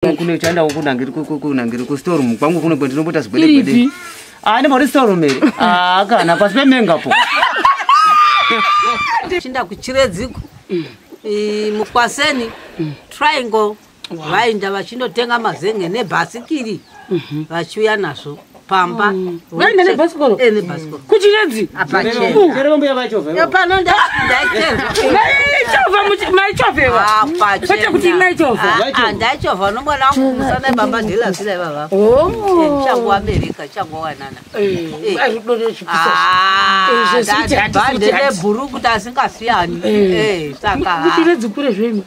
Kune chanda kunangiri ku store room kwangu kuno kwendinombota zigwede. Ah, ndimori store room ere. Ah, kana pasi pemenga po. Chinda ku Chiredzi mukwaseni triangle vainda vachindotenga mazenge nebhasikiri vachiuya nazvo pamba. Vainda nebhasikoro? Nebhasikoro. Ku Chiredzi? Apachena. Chero mbya vachovha. Yapano ndaichovha. Maichova. Apachena. Kuti maichova. Ndaichovha nomwana wangu musana bamba ndela sila baba. Changu America, changu wanana. Ndele buruku tasingasiyani. Saka. Ku Chiredzi kure zvemi.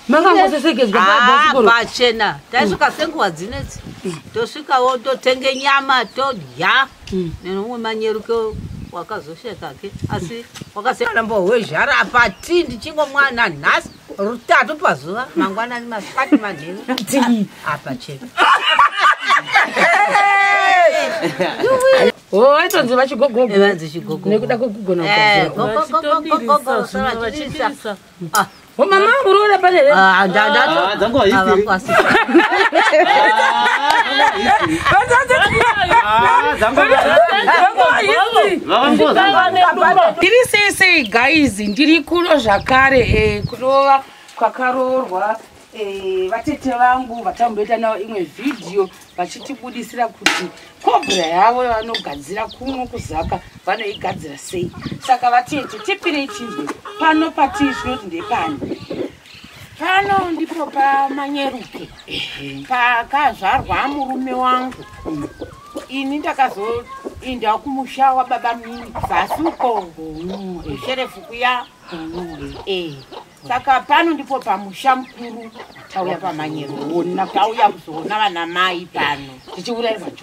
Makangosesegedzwa pabhasikoro. Apachena. Taisvika senguva dzinedzi. Tosvikawo totenge nyama todya. Nenomwe Manyeruke wakazosheka ke asi wakasema mbohwezhara apati ndichingomwana nhasi rutatu pazuva mangwanani masipati manhenu apachena. Oh, aitonzi vachigogo. Vanzi chigogo. Nekuda kwekugona gogo sara chichisa. Oh, mama urora padere. Dzangu haisi. Ndiri sei guys, ndiri kuno zvakare kurova kwakarorwa vatete vangu vatamboita nawo imwe video vachitibudisira kuti kobra yavo vanogadzira kuno kuzaka vanoigadzira sei. Saka vatete tipirei chinzwe pano patii zvinoti ndepani. Pano ndipo paManyeruke pakazvarwa murume wangu. Ini ndakazoenda kumusha wababa mini zasuko sherefu kuya. Saka pano ndipo pamusha mukuru tauya paManyeruke. Tauya kuzoona vana mai pano.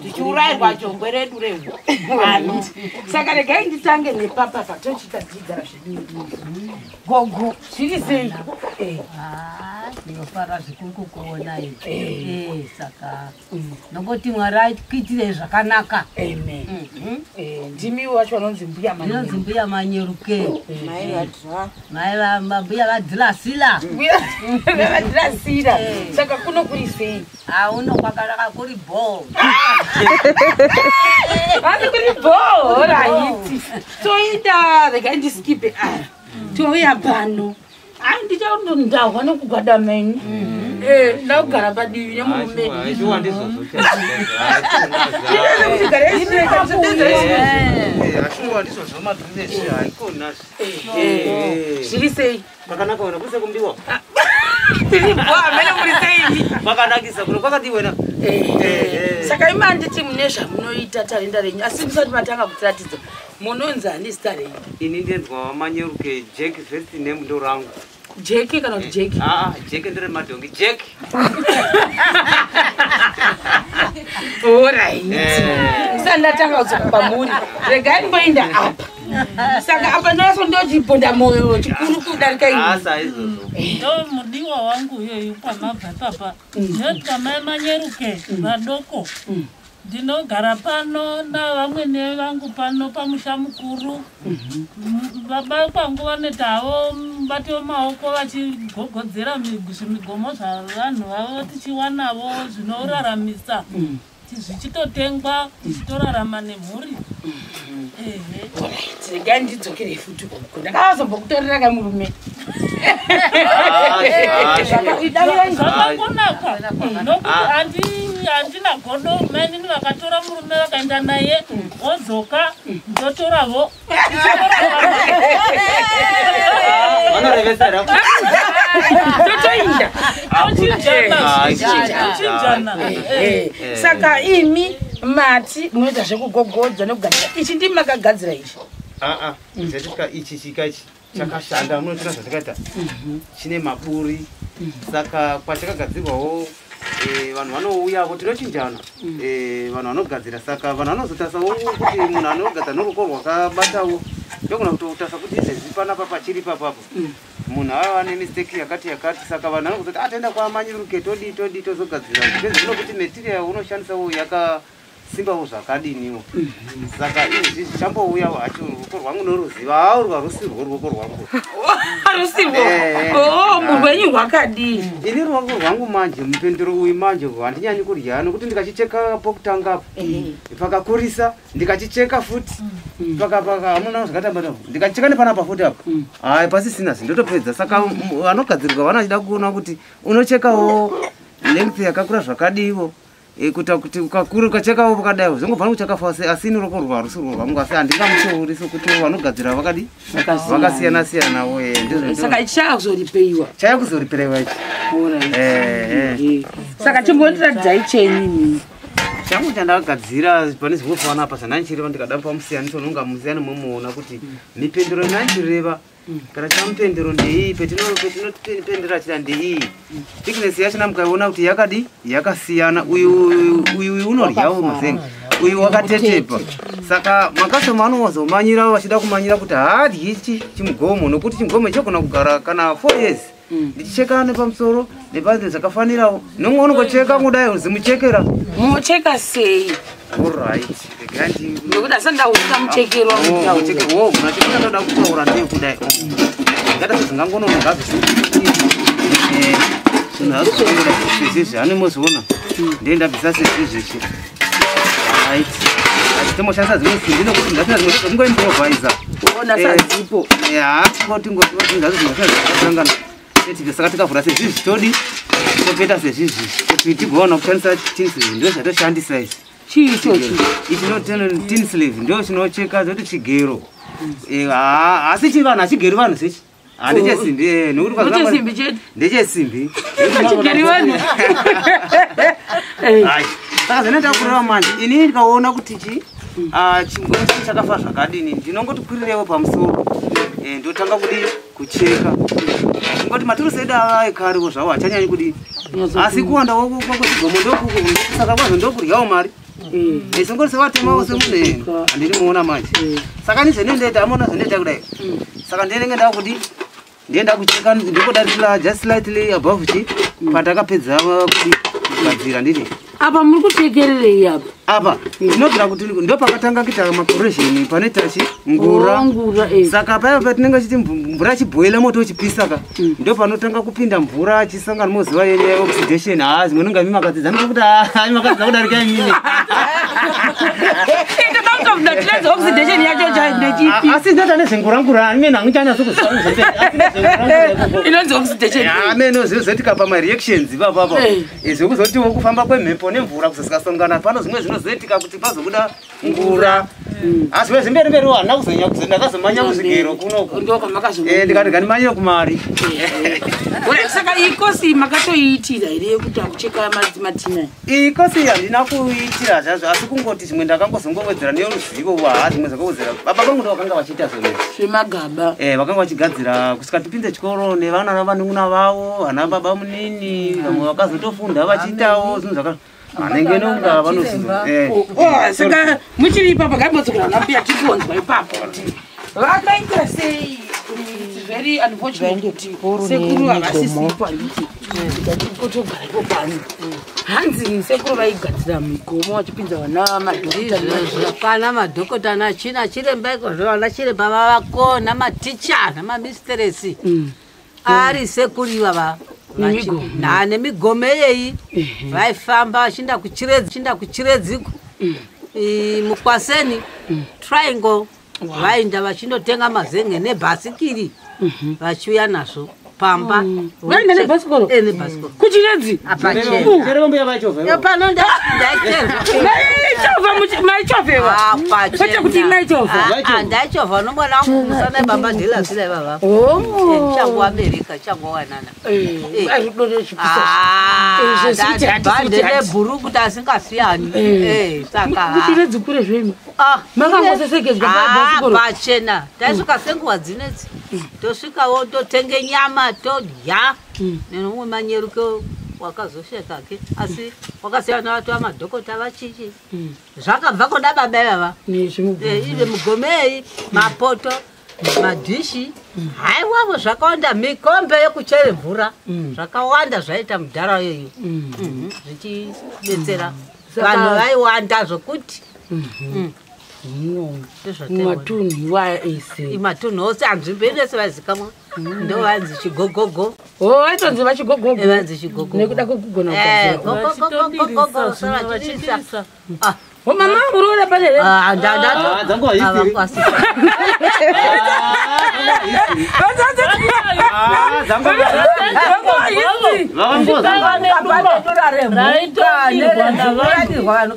Tichiurayirwa jongwe redu rehu pano. Saka regai nditange nepapa patochita dzigara zvedu. Gogo zviri sei? Ndinofara zvikuru kukuona iwe. Saka nongoti Mwari akuitire zvakanaka. Amen. Ndimi wacho vanonzi mbuya Manyeruke. Ndinonzi mbuya Manyeruke. Mbuya vadhilasila. Vadhilasila. Saka kuno kuri sei? Uno kwakanaka kuri bho. Handi kuri bho. Alright. Toida regai ndiskipe. Touya pano. Ndichaundondahwa nokugada meni. Ndakugara padivi nemurume. Zviri sei? Makanaka wena kuse kumbiwa. Amene muri sei? Makanakisa kuno kwakati wena. Saka ima nditi mune zvamunoita talenda renyu asi musati matanga kutiratidza munonzi ani zita renyu. Ini ndenzwa Manyeruke Jeke first name ndo rangu. Jeke kana kuti Jeke? Jeke ndere madongi Jeke. Alright. Sandatanga kuzokupa muri. Regai mboenda apa. Saka apa ndaso ndochibonda moyo chikuru kudarika ini. Izvozvo. Ndo mudiwa wangu iyoyo pamabva papa. Ndoti Manyeruke vadoko. Ndinogara pano navamwene vangu pano pamusha mukuru. Baba kwangu vanoti havo mubati wemaoko vachigogodzera migomo zvavanhu vavo tichiwanavo zvinoraramisa. Zvichitotengwa tichitorarama nemhuri. Regai ndidzokere futi uko. Ndakazombokutorera kamurume. Zvakakunaka. Nokuti handina godo meni vakatora murume vakaenda naye ozoka ndotoravo. Vanorevesera. Totoinda. Chinjana. Saka imi mati munoita zvekugogodza nekugadzira. Ichi ndimi makagadzira ichi. Zvetika ichi chikachi chakashanda munotina zvazvakaita. Chine maburi. Saka pachakagadzirwawo vanhu vanouyawo tinochinjana. Vanhu vanogadzira saka vanhu vanozotasawo kuti munhu anogadzira noruoko rwakabatawo. Ndogona kutotasa kuti izvezvi panapa pachiri papapo. Munhu ava nemistake yakati saka vanhu vanozoti ataenda kwaManyeruke todi tozogadzira. Zvinokuti material unoshandisawo simbawo zvakadiniwo. Saka izvi chambouya wacho ruoko rwangu noruziva rusirwo ruoko rwangu. Rusirwo. Munhu wenyu rwakadini? Ini ruoko rwangu manje mupendero uyu manje handinyanyi kurya nokuti ndikachicheka pokutanga pakakurisa ndikachicheka futi paka amuna zvakatamba ndikacheka nepanapa futi apo. Hai pasisina ndotopedza. Saka vanogadzirirwa vanachida kuona kuti unochekawo length yakakura zvakadiwo. Kuita kuti ukachekawo pakadai zvingobva kuchakafa asi ni ruoko rusirwo rwangu asi handingamushori sokuti vanogadzira vakadi vakasiyana siyanawo. Saka chichazoripeiwa. Chayakuzoripeiwa ichi. Saka chimbondiratidzai chenyu changu chandakagadzira pane zvinofanana apa zvandanchireva ndikada pamusiyaniso nonga musiyani momuona kuti mipendero inanchireva kana chamupendero ndeiyi petinopendera chida ndeiyi thickness yachona mukaiona kuti yakadi yakasiyana. Uyu unoryawo mazenga uyu wakatetepa. Saka makasoma anowazomanyira vachida kumanyira kuti haadyi chimugomo nokuti chimugomo chogona kugara kana 4 years. Ndichicheka nepamusoro nepanze zvakafanirawo nomwe unongocheka kudai zimuchekera. Mucheka sei? Alright. Nokuti asandauka muchekero muchekero munacheka ndoda kutaura ndeye kudai. Ngata sezingangononga zvisi anemoziona ndendabvisa sezvizvi. Right. Achitomboshandisa dzimwe simbi nokuti ndatina dzimwe mungoimproviser. Ona sadzipo. Kuti ngoti saka tikavhura sezvizvi todi topeta sezvizvi kuti tigoona kushandisa tin sleeve ndio zvatoshandisa izvi. Chii chochi? Ichi tin sleeve ndio chinocheka zoti chigero. Asi chivanhu achigeri vanhu sechi. Handichesimbi nokuti kwachesimbi chete. Ndechesimbi. Chigeri vanhu. Saka zvinoita kureva manje ini ndikaona kuti chingoni chakafa zvakadini ndinongoti kwirirewo pamusoro ndotanga kudii kucheka. Ngoti maturusi edu ava ekariwo zvawo hachanyanyi kudii asi kuwandawo kwakuchigomo ndokuko saka kwazvo ndokuryawo mari. Singoti sewatemawo semunhu handiri muona manje. Saka nizvenendaita amona zvendaita kudai. Saka ndinenge ndava kudii ndienda kucheka ndokudarikira just slightly above chi patakapedza kudii kugadzira ndini. Apa muri kuchekererei apa? Apa ndinobvira kuti ndo pakatanga kuita macorrection panoita ngura. Saka paya patinenge chiti mvura chiboila moto uchipisa ka ndo panotanga kupinda mvura achisangana moziva yenye oxidation. Zvimwe nonga mimakadzidza ndokuti mimakadzidza kudarika imini. Oxidation yacho chachipi asi ndota nezvengurangura imene hanguchanyatso kuziva inonzi oxidation. Amene zvizoitika pamareactions ipapapa zvekuzotiwo kufamba kwemhepo nemvura kuzosakasongana pano zvimwe zvinozoitika kuti pazobuda ngura. Asi wezimberi mberi wana kuzonya ndakazomanya kuzvigero kunoko ndikati ngandimanyire kumari. Saka ikosi makatoiitira here yekuti akucheka matina? Ikosi handina kuitira zvazvo asi kungoti zvimwe ndakangozongowedzera neruzivo zvimwe zvakawedzera. Baba vangu ndo vakanga vachiita zvemagaba. Vakanga vachigadzira kusvika tipinze chikoro nevana vanun'una vavo vana baba munini vamwe vakazotofunda vachiitawo zvinhu zvaka anenge nonga vanoziva. Saka muchiri ipapo gaibodzokera nambuya tiponzwa ipapo vakaita sei? Very unfortunate. Sekuru havasisipo handiti ndikatotogarapo pano hanzi sekuru vaigadzira migomo vachipinza vana madhokota kana madhokota nachina chiremba ikozvo vana chiremba vavakona maticha namamisteresi ari sekuru ivava nemigomo yeyi vaifamba vachienda kuchiredziko mukwaseni triangle vainda vachindotenga mazenge nebhasikiri vachiuya nazvo pamba. Vainda nebhasikoro? Nebhasikoro kuchiredzi pano ndaichovhewa kwete kuti maichovha ndaichovha nomwana wangu musana bamba ndelasira ivava changu amerika changu wanana bhande nebhuru kuti asingasiyani. Saka kuchiredzi kure zvemi makangosesegedzwa pachena taisvika senguva dzinedzi tosvikawo totenge nyama todya nenomwe Manyeruke wakazoshekake asi wakasiyana watu vamadhokota vachichi zvakabva koda baba ivava ive mugomei mapoto madhishi haiwavo zvakawanda mikombe yekuchere mvura zvakawanda zvaita mudhara yoyo zvichidetsera vanhu vaiwanda zvokuti matunhu ose anzvimbo inese vazikamwa ndo vanzi chigogogo aitonzi vachigogogo vanzi chigogogo nekuda kwekugona vachidisa mama urora panere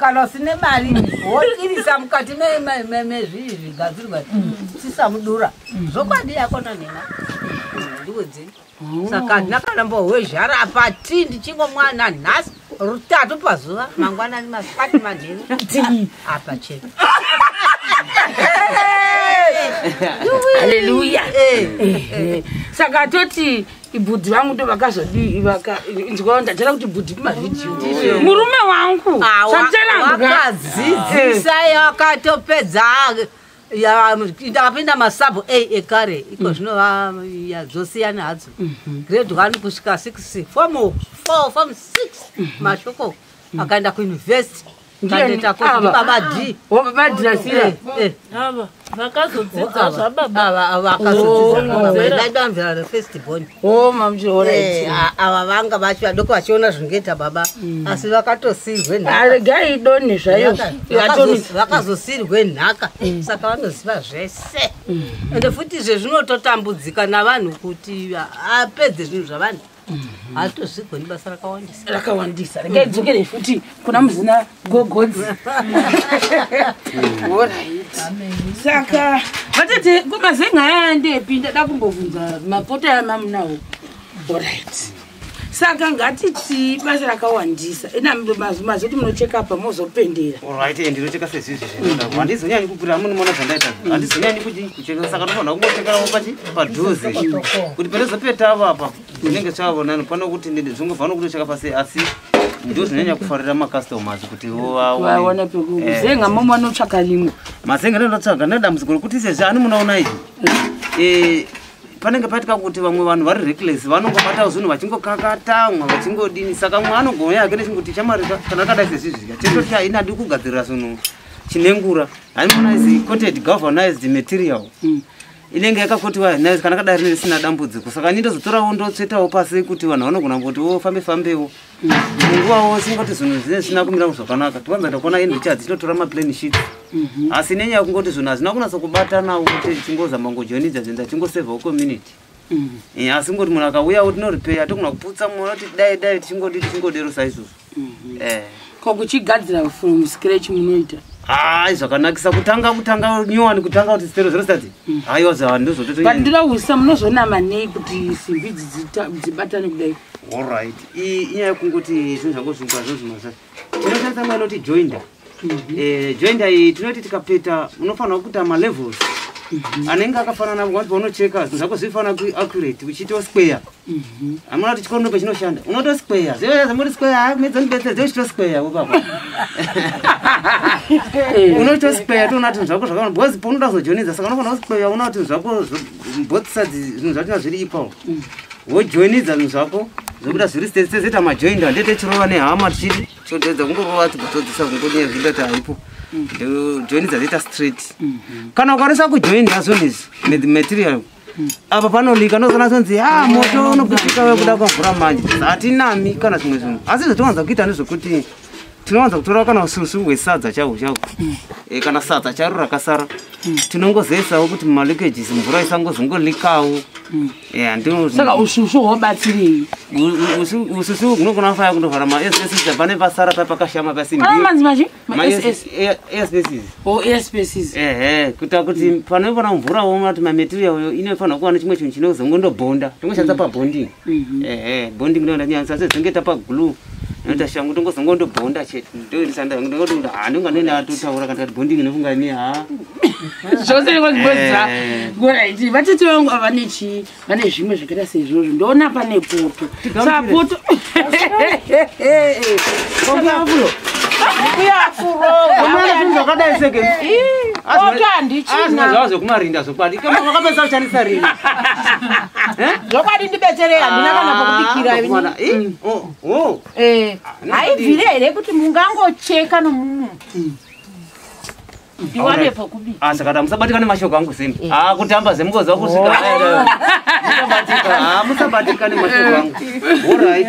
kana usine mari woirisa mukati mezvigadzirwa sisamudura zvokwadi yakona nena ndiwedzeni saka ndakanambohwezhara pati ndichingomwana nhasi rutatu pazuva mangwanani masikati manheru apa chete haleluya saka toti ibhudhi vangu ndo vakazodii inzwa ndatara kuti bhudhi kumavhidhiyo murume wangu vakadzidzisa yakatopedza ndakapinda masabhu ekare iko zvinova dzosiyana hadzo grade 1 kusvika 6 form 4 form 6 mashoko akaenda kuuniversity kandoita kuti baba D wabadhirasira vakazodzidza zvababa vakazodzidza the first born ava vanga vachi vadoko vachiona zvingeita baba asi vakatosirwe regai doni zvayo vakazosirwe nhaka saka vanoziva zvese ende futi zvezvinototambudzika navanhu kuti apedze zvinhu zvavanhu hatozvigoni basa rakawandisa regai dzokere futi kuna muzina gogodzi saka vatete kumazenga ndepi ndada kumbobvunza mapota yamamunawo alright saka ngatiti basa rakawandisa mazoti munocheka pa mozopendera alright ndinocheka sezvizvi zvinoda handizonyanyi kupira munomona zvandaita handizonyanyi kucheka saka ndofana kungochekerawo padhuze kuti pendezopeta avo apa zvinenge zvavonani pano kuti zvingobva kutocheka pasi asi ndo zvinonyanya kufarira macustomers kuti waona pekuzenga mama anotsvaka limwe mazenga ndotsvaga nedambudziko rokuti sezvi ani munaona izvi panenge paitika kuti vamwe vanhu vari reckless vanongobatawo zvinhu vachingokakata mwe vachingodini saka mwe anogona yake nechingoti chamarika kana akadai sezvizvika chetoti hainadi kugadzirira zvinhu chinengura haimona izi coated galvanized material inenge yakakotiwa nice kana kadai risina dambudziko saka ndindozotorawo ndotsvetawo pasi kuti vanhu vanogona kuti fambewo nguvawo singoti zvinhu zvisina kumira zvakanaka tiwanza ndakuona ino chadzinotora maplane sheets asi nenyaya yekungoti zvinhu hazvina kunatsa kubatanawo kuti chingozama ngojoinidza zvinza chingosevhawo community asi ngoti munhu akauyawo tinoripeya togona kuputsa muna kuti dai tichingodero saizvozvo kokuchigadzira from scratch munoita zvakanakisa kutanga nyowani kutanga kuti stero zvirosati haiwa ndinowisa munozonama nei kuti simbi dzibatane kudai alright inyaya yekungoti zvinhu zvangu zvingazvozvimasa tinoshandisa mwana kuti joinda joinda iyi tinoti tikapeta unofanira kuita malevels anenge akafanana paunocheka zvinhu zvako zvifanira kuaccurate uchiita square amuna kuti chikonope chinoshanda unoto square zvamuri square medzonibetsedze uchito square upapa unoto square toona kuti zvako zvakana because paunoda kuzojoinidza saka unofanira square unoona kuti zvako both sides zvinhu zvatina zviri equal wojoinidza zvinhu zvako zvokuda zviri sezoita majoinda ndete chirova nehama tichiti chodedza kungorova tigotodzisa kungodiye zvindati haipo joinidza zvoita straight kana ukarisa kujoinda zvinhu izvi material apa panolika nozona zonzi moto unoputika wekuda kwamvura manje hatinami kana zvimwe zvinhu asi zvotiwanza kuita nezvekuti tinowanza kutora kana ususu hwesadza chaho kana sadza charo rakasara tinongozoisawo kuti mumaleakages mvura isangozongolikawo saka ususu hwabatsirei ususu gunogona kufaya kundovhara mass pane pasara papakashama pasimbiaspaces kuita kuti panoivana mvura wona kuti mamaterial inofanira kuva nechimwe chinhu chinozongondobhonda tongoshandisa pabonding bonding ndondanyanisa sezongeta paglue noita shangu tongozongondobhonda chete ndondisandangoti handinganene atotaura kana kuti bonding inofunga ne zvose ngozibodza goraiti vatete vangu vane zvimwe zvakaita seizvozvo ndoona pane poto sapoto zvakadai seke Zvazo kumarinda zokwadi. Kama wakapesa kuchandisa rini. Zokwadi ndibetsere handina kana pakubikira ini. Haibvire here kuti mungangocheka nomunhu. Iwane pakubika. Saka musabatikane mashoko angu simbi. Kutamba zemukoza kusvika. Musabatikane mashoko angu. Alright.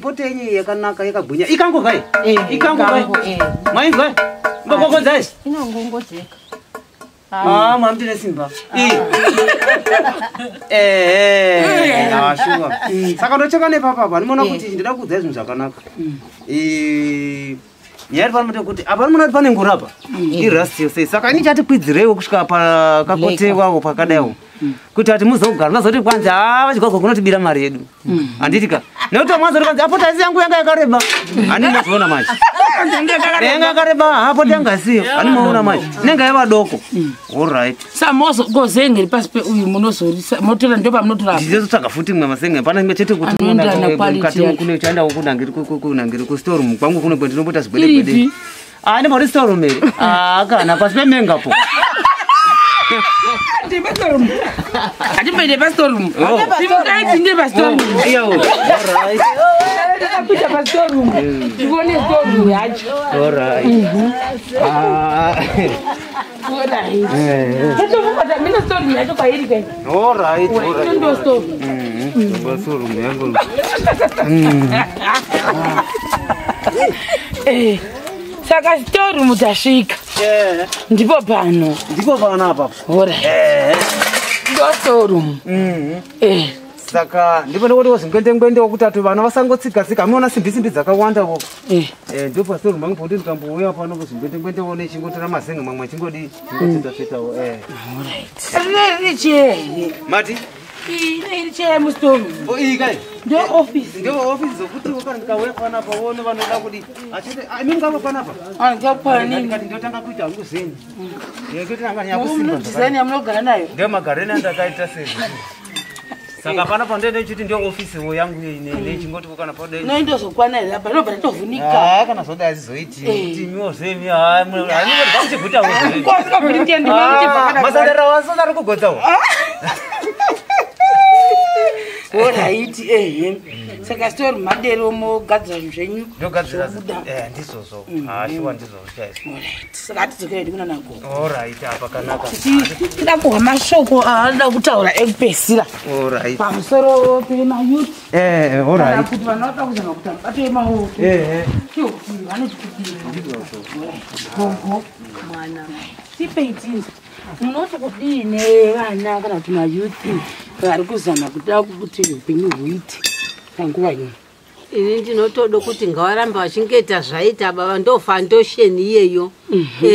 Potenyi yakanaka yakagwinya. Ikango kai? Maizwa? Ngogogodza isi? Inongongodzeka. Mwamtine simba. Shuwa. Saka ndocheka nepapa ndinoona kuti ndida kuudza zvinhu zvakanaka. Nyari panoita kuti apa munoti pane ngoro apa irasti yose saka ini chati kwidzireiwo kusvika pakakotewawo pakadaiwo kuti ati muzogara mazoti kwanza vachigogo kunotibira mari yedu handitika nekuti mwanzoti kwanza apo taisi yangu yanga yakareba hani mazoona manje yanga yakareba hapo tangasiyo hani maona manje inenge yava doko alright samozogozengeri pasi peuyu munozorisa motora ndopa munotora ndizotsvaga futi mwe masenge pana imwe chete kuti mukati kune chandawo kunangiri kustoreroom kwangu kuno kwendinombota zvigwedegwede ndimori storeroom eri kana pasi pemengapo Atimbende pastorum. Timungaitinge pastorum. Alright. Tapita pastorum. Tivone storum yacho. Alright. Tatovuka mina storum yacho kwairi kai. Alright. Ndo storum. Pastorum yangu. Saka storum tasvika. Ndipo pano. Ndipo pano apa. Ora. Ndo storum. Saka ndipo ndoti wozingwende wokuti ati vana vasangotsika muona simbi dzakawanda vo. Ndipo storum mangu kuti ndikambouya pano kuzingwende wone chingotora mazenga mamwe chingodi chingotindafetawo. Alright. Riche. Mati Riche mustorum. Kai. Ndo office. Ndo office zokuti ukandikauya pana paone vanoda kuti achite mimi ngapa pana pa. Ngapa nini? Ngati ndotanga kuita hangu zeni. Yekuti anga nyakusimba. Design yamunogara nayo. Ndio magarena ndakaita sezi. Saka pana pandende chiti ndio office yangu ine chingoti kukana pode. No ndozokwana here apa nobva tovunika. Kana zoda azizoiti kuti nyozemi hani vachivuta wo. Kwasika kuti ndiende ndikuvakana. Masadera wasoda rikugodzawo. Alright, saka story madero mogadzira zvenyu. Ndogadzira ndizozvo. Shuwa ndizozvo chaizvo. Alright, saka atizokerendi kuna nako. Alright, apa kanaka. Tida kuhwa mashoko anoda kutaura ekupesira. Alright. Pamusoro pemayuth. Alright. Kuti vanoda kuzama kuti batwe maoko. Vanoti kuti ndizozvo. Gogo mwana. Tipeitini. Unoti kudini vana kana kuti mayuthi vari kuzama kuda kuti upenyu huite panguva ino. Ini ndinotoda kuti ngavaramba vachingoita zvaita baba ndo foundation iyeyo.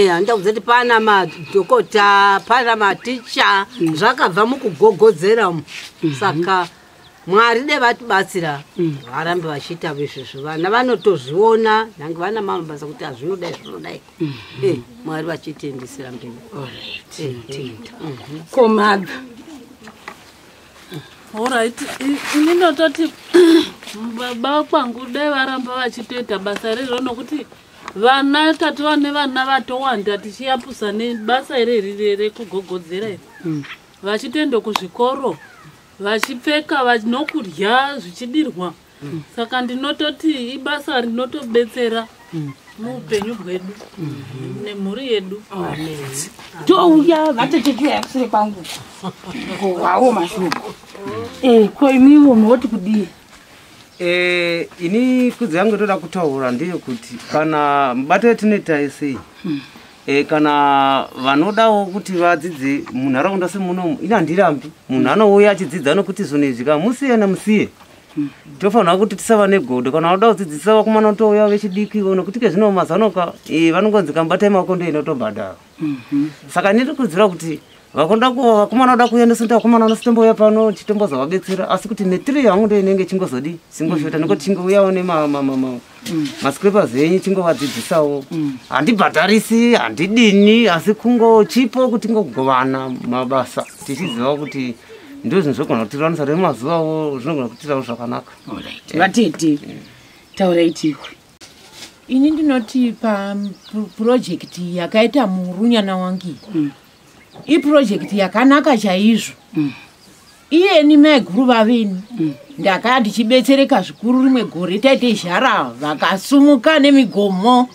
Handida kuzoti pana madhokota pana maticha zvakabva mukugogodzera mu. Saka Mwari de vatibatsira varambe vachiita izvozvo vana vanotozviona nyange vana mabasa kuti azvinodai zvinodai Mwari vachitendesera mberi. Komaga. Alright, inototi baba kwangu dai varamba vachitoita basa rero nokuti vana tatu vana vatowanda tichiyapusa nebasa ireri rekugogodzera iri. Vachitoenda kuzvikoro vachipfeka nokudya zvichidirwa. Saka ndinototi ibasa rinotobetsera muupenyu hwedu nemhuri yedu. Touya vatechetuya kusere kwangu. Wawo mashoko. Ko imiwo moti kudii? Ini kudzi yangu toda kutaura ndiyo kuti kana mubato yatinoita sei kana vanodawo kuti vadzidze munharaunda semunomu ina ndirambi munhu anouya achidzidza nokuti zvinhu izvi kamusiyana musiye tofanira kuti tisava negodo kana vanoda kudzidzisa vakomana touya vechidiki nokuti kezvino mazanoka vanongonzi kambatai makondo inotobhadhara. Saka ndiri kudzira kuti vakomana voda kuendesa ndi vakomana vanositomboya pano chitombozavabetsera asi kuti netiri yangu ndo inenge chingozodi singoshota nekuti chingouyawo nemascrapers enyu chingovadzidzisawo. Handibhadharisi handidini asi kungochipo kuti ngogovana mabasa tichiziva kuti ndo zvinhu zvogona kutiranisa remazuvawo zvinogona kutirawo zvakanaka. Vatete taura itikwe ini ndinoti project yakaita murunyana wangi project yakanaka chaizvo iyeni maiguru vaveni ndakaya ndichibetsereka zvikuru rimwe gore taite zhara vakasumuka nemigomo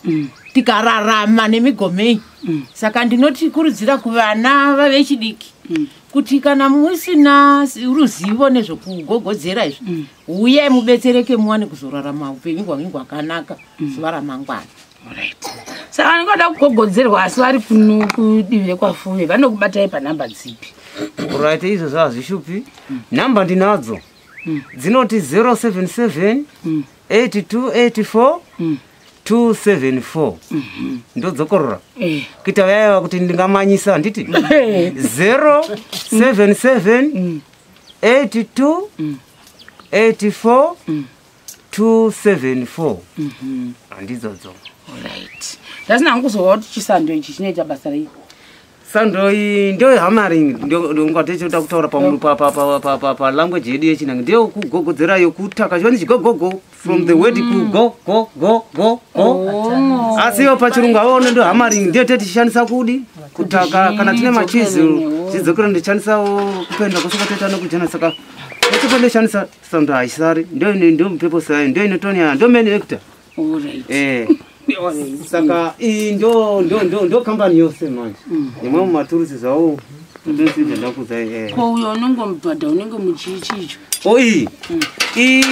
tikararama nemigomei saka ndinoti kurudzira kuvana vavechidiki kuti kana musina ruzivo nezvokugogodzera izvi uye mubetsereke muwane kuzorarama upenyu hwangu hwakanaka zuva ramangwana. Saka vanongoda kugogodzerwa asi vari kudivire kwafuve vanokubatai panhamba dzipi? Right, izvo zvazvishupi. Nhamba ndinadzo dzinoti 077 8284 274 ndodzokorora kuita vayaiva kuti ndingamanyisa nditi 077 82 84 274 handidzodzo. Alright. Ndasina kuzowa kuti chisando ichi chinoita basa rei. Sando iyi ndio hammering ndio ngatichota kutaura pa language yedu yechinange ndio kugogodzera yokutaka choni chigogogo from the word ku go asiyo pachirungu aone ndio hammering ndio tetishandisa kudi kutaka kana tine machizi chidzokera ndichandisa kupenda kusokoteta nokujana saka chipende shandisa sando aisari ndio mpepo sai ndio inotonia ndio main actor. Alright. Saka ndo company yose manje imwe maturusi zawo ndinzi ndakuza ko uyo unongomubhadha unenge muchichicho oi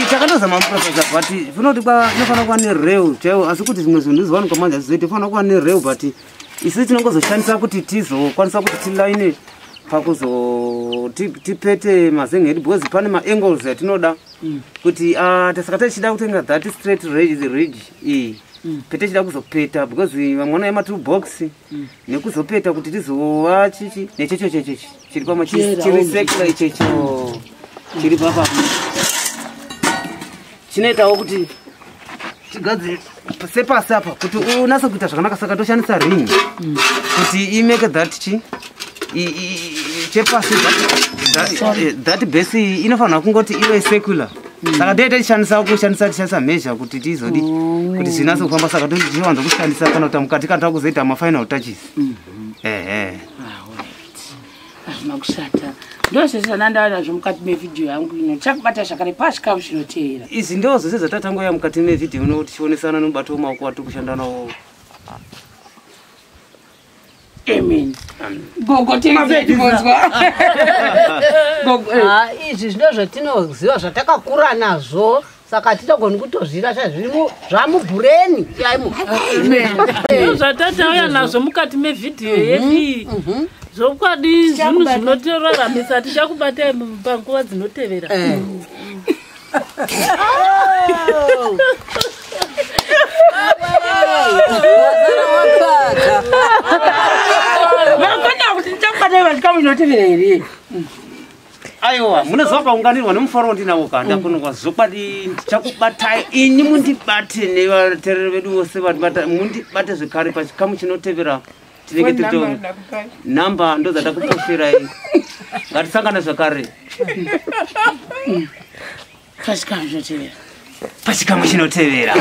takatozama muprofesa but funoti kwa nofana kuva nereu chaiwo asi kuti zvimwe zvinhu ndizivani kwamanje azvizoite fana kuva nereu but isi tinongozoshandisa kuti tizokwanisa kuti tilaine pakuzo tipete mazengedi because pane maangles atinoda kuti saka tichida kutenga that straight ridge pete chida kuzopeta because vamwana yematoolbox nekuzopeta kuti tizova chichi nechecho chiri pama chiri secular ichecho chiri papa chinoitawo kuti tigadzire sepasi apa kuti unase kuita zvakanaka saka toshandisa ring kuti imeke that chepasi that base inofanira kungoti iwe secular saka tichashandisa measure kuti tizodi kuti zvinase kufamba saka tichiwanza kushandisa kana kuti mukati kana takuzoita mafinal touches. Hazvina kushata. Ndozvesana ndavazvo mukati mevidhiyo yangu ino chakubata zvakare pachikamu zvinoteera. Izvi ndo zvose zvatatangoya mukati mevidhiyo ino tichionesana nomubato wemaoko watiri kushanda nawo. Amen. Gogo tezvibonzwa. Izvi zvino zvatinoziva zvatakakura nazvo saka titogoni kutozvirasha zvirimo zvamubhureni chaimo. Zvatatauya nazvo mukati mevidhiyo yedu zvokwadi zvinhu zvinotoraramisa tichakubatai panguva dzinotevera. Vakona kuti tichakubatai panguva dzinotevera here. Aiwa munozva paunganirwa nemufaro ndinawo kanda kuno zokwadi ndichakubatai ini mundibate nevateereri vedu vose mundibate zvekare pachikamu chinotevera tinenge tito namba ndo dzatakupoferai ngatisangane zvakare pachikamu chinotevera.